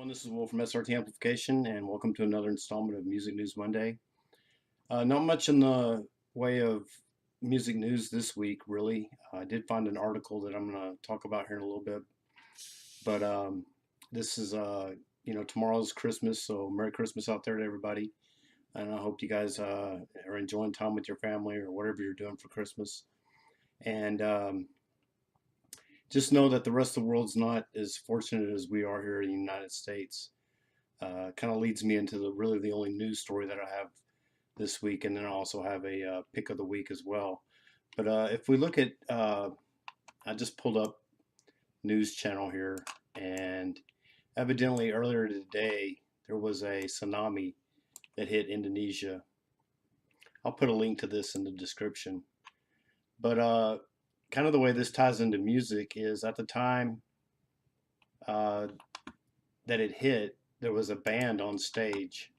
everyone, this is Will from SRT Amplification, and welcome to another installment of Music News Monday. Not much in the way of music news this week, really. I did find an article that I'm going to talk about here in a little bit, but this is, tomorrow's Christmas, so Merry Christmas out there to everybody, and I hope you guys are enjoying time with your family or whatever you're doing for Christmas. And just know that the rest of the world's not as fortunate as we are here in the United States. Kind of leads me into really the only news story that I have this week, and then I also have a pick of the week as well. But if we look at, I just pulled up news channel here, and evidently earlier today there was a tsunami that hit Indonesia. I'll put a link to this in the description. But kind of the way this ties into music is at the time that it hit, there was a band on stage,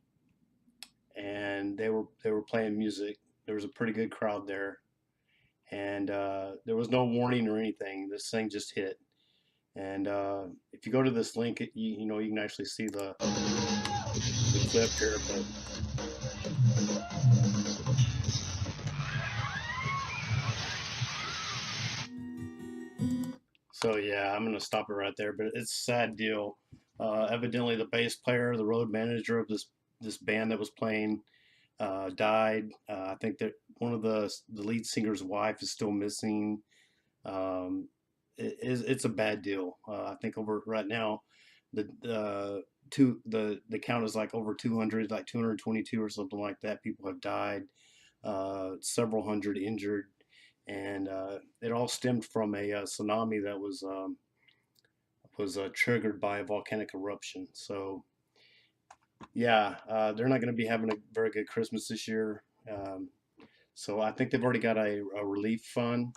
and they were playing music. There was a pretty good crowd there, and there was no warning or anything. This thing just hit, and if you go to this link, you can actually see the clip here. But so yeah, I'm gonna stop it right there. But it's a sad deal. Evidently, the bass player, the road manager of this band that was playing, died. I think that one of the lead singer's wife is still missing. It's a bad deal. I think over right now, the count is like over 200, like 222 or something like that. People have died, several hundred injured, and it all stemmed from a tsunami that was triggered by a volcanic eruption. So yeah, they're not going to be having a very good Christmas this year. So I think they've already got a relief fund.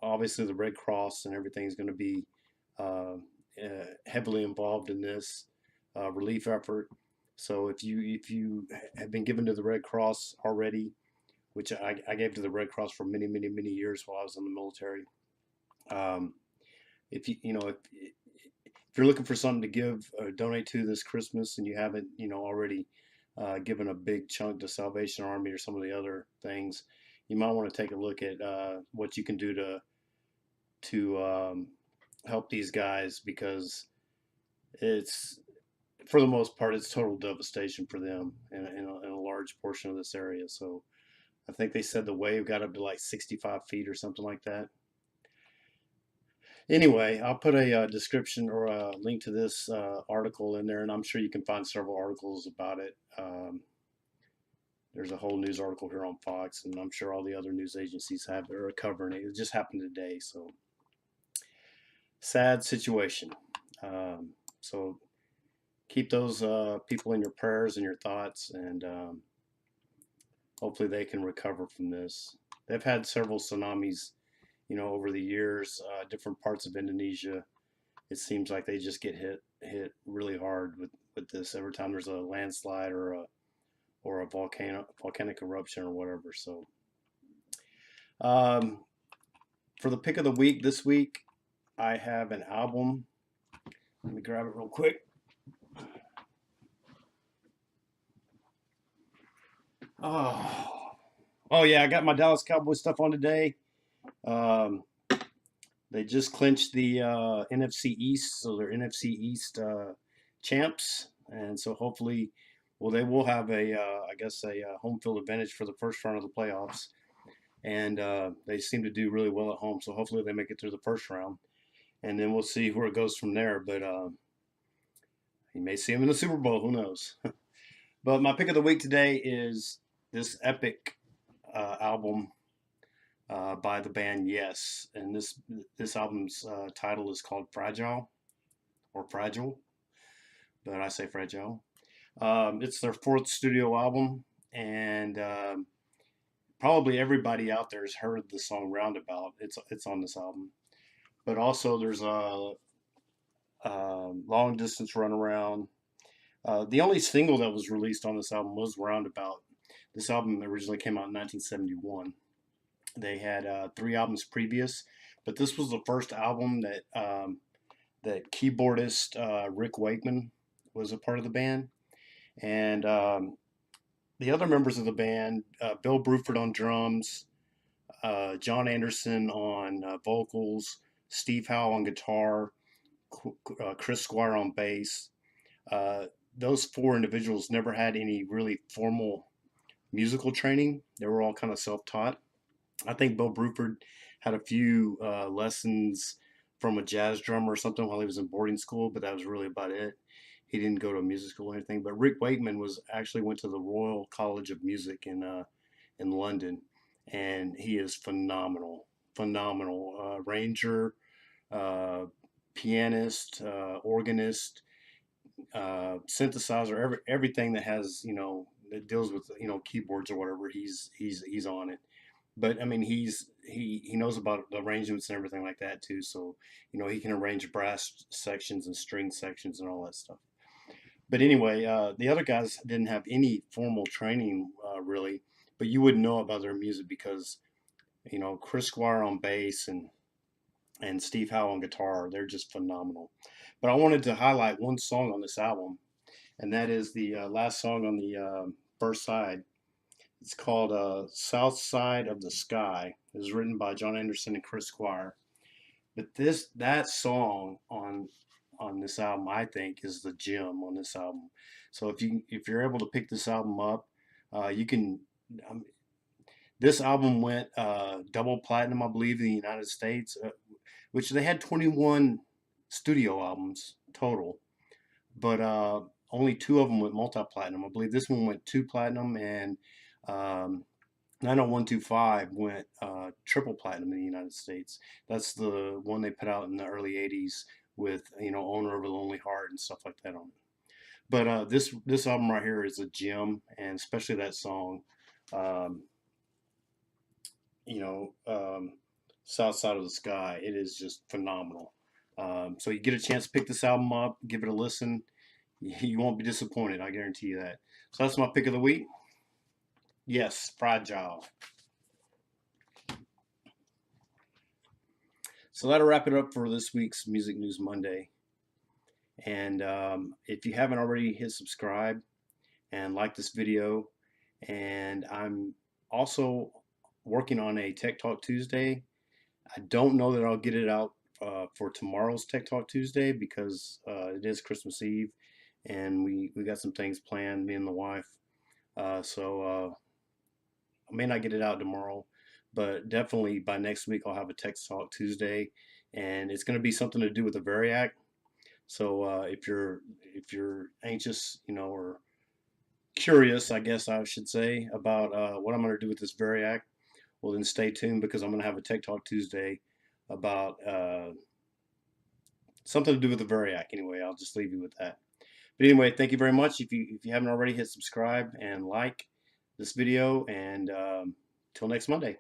Obviously, the Red Cross and everything is going to be heavily involved in this relief effort. So if you have been given to the Red Cross already, which I gave to the Red Cross for many years while I was in the military. Um, if if you're looking for something to give or donate to this Christmas and you haven't already given a big chunk to Salvation Army or some of the other things, you might want to take a look at what you can do to help these guys, because it's, for the most part, it's total devastation for them in a large portion of this area. So I think they said the wave got up to like 65 feet or something like that. Anyway, I'll put a description or a link to this article in there, and I'm sure you can find several articles about it. There's a whole news article here on Fox, and I'm sure all the other news agencies are covering it. It just happened today, so sad situation. So keep those people in your prayers and your thoughts, and hopefully they can recover from this. They've had several tsunamis over the years, different parts of Indonesia. It seems like they just get hit really hard with this every time there's a landslide or a volcanic eruption or whatever. So, for the pick of the week this week, I have an album. Let me grab it real quick. Oh yeah, I got my Dallas Cowboys stuff on today. Um, They just clinched the NFC East, so they're NFC East champs, and so hopefully, well, they will have I guess, a home field advantage for the first round of the playoffs, and they seem to do really well at home. So hopefully, they make it through the first round, and then we'll see where it goes from there. But you may see them in the Super Bowl. Who knows? But my pick of the week today is this epic album by the band Yes, and this album's title is called Fragile, or Fragile, but I say Fragile. It's their fourth studio album, and probably everybody out there has heard the song Roundabout. It's on this album, but also there's a Long Distance Runaround. The only single that was released on this album was Roundabout. This album originally came out in 1971. They had 3 albums previous, but this was the first album that that keyboardist Rick Wakeman was a part of the band, and the other members of the band, Bill Bruford on drums, John Anderson on vocals, Steve Howe on guitar, Chris Squire on bass. Uh, those four individuals never had any really formal musical training. They were all kind of self-taught. I think Bill Bruford had a few lessons from a jazz drummer or something while he was in boarding school, but that was really about it. He didn't go to a music school or anything. But Rick Wakeman was actually went to the Royal College of Music in London, and he is phenomenal, phenomenal arranger, uh, pianist, organist, synthesizer, everything that has that deals with keyboards or whatever. He's on it. But I mean, he knows about the arrangements and everything like that too. So he can arrange brass sections and string sections and all that stuff. But anyway, the other guys didn't have any formal training really, but you wouldn't know about their music because Chris Squire on bass and Steve Howe on guitar. They're just phenomenal. But I wanted to highlight one song on this album, and that is the last song on the first side. It's called "South Side of the Sky." It was written by John Anderson and Chris Squire. But that song on this album, I think, is the gem on this album. So if you're able to pick this album up, you can. Um, this album went double platinum, I believe, in the United States, which they had 21 studio albums total, but only two of them went multi-platinum. I believe this one went two platinum, and um, 90125 went triple platinum in the United States. That's the one they put out in the early 80s with Owner of a Lonely Heart and stuff like that on it. But this album right here is a gem, and especially that song, um, you know, um, South Side of the Sky. It is just phenomenal. So you get a chance to pick this album up, give it a listen. You won't be disappointed, I guarantee you that. So that's my pick of the week. Yes, Fragile. So that'll wrap it up for this week's Music News Monday. And if you haven't already, hit subscribe and like this video. And I'm also working on a Tech Talk Tuesday. I don't know that I'll get it out for tomorrow's Tech Talk Tuesday because it is Christmas Eve, and we got some things planned, me and the wife. So I may not get it out tomorrow, but definitely by next week I'll have a Tech Talk Tuesday, and it's going to be something to do with the Variac. So if you're anxious, or curious, I guess I should say, about what I'm going to do with this Variac, well then stay tuned because I'm going to have a Tech Talk Tuesday about something to do with the Variac. Anyway, I'll just leave you with that. But anyway, thank you very much. If you haven't already, hit subscribe and like this video, and till next Monday.